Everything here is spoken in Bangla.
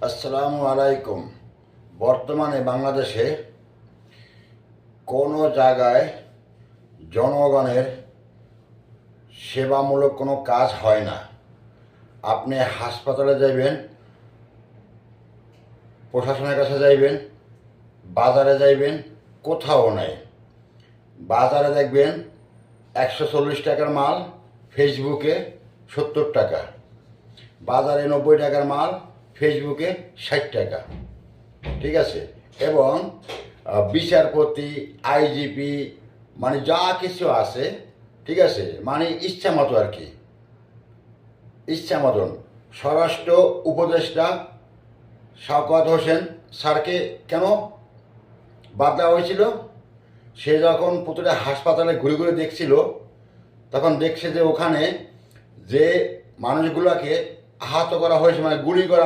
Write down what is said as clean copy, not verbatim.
আসসালামু আলাইকুম। বর্তমানে বাংলাদেশে কোনো জায়গায় জনগণের সেবামূলক কোনো কাজ হয় না। আপনি হাসপাতালে যাইবেন, প্রশাসনের কাছে যাইবেন, বাজারে যাইবেন, কোথাও নাই। বাজারে দেখবেন 140 টাকার মাল ফেসবুকে 70 টাকা, বাজারে 90 টাকার মাল ফেসবুকে 60 টাকা। ঠিক আছে। এবং বিচারপতি, আইজিপি, মানে যা কিছু আছে, ঠিক আছে, মানে ইচ্ছা মতো আর কি, ইচ্ছা মতন। স্বরাষ্ট্র উপদেষ্টা শওকত হোসেন স্যারকে কেন বাদ দেওয়া হয়েছিল? সে যখন প্রতিটা হাসপাতালে ঘুরে ঘুরে দেখছিল, তখন দেখছে যে ওখানে যে মানুষগুলোকে আহত করা হয়েছে, মানে গুলি করা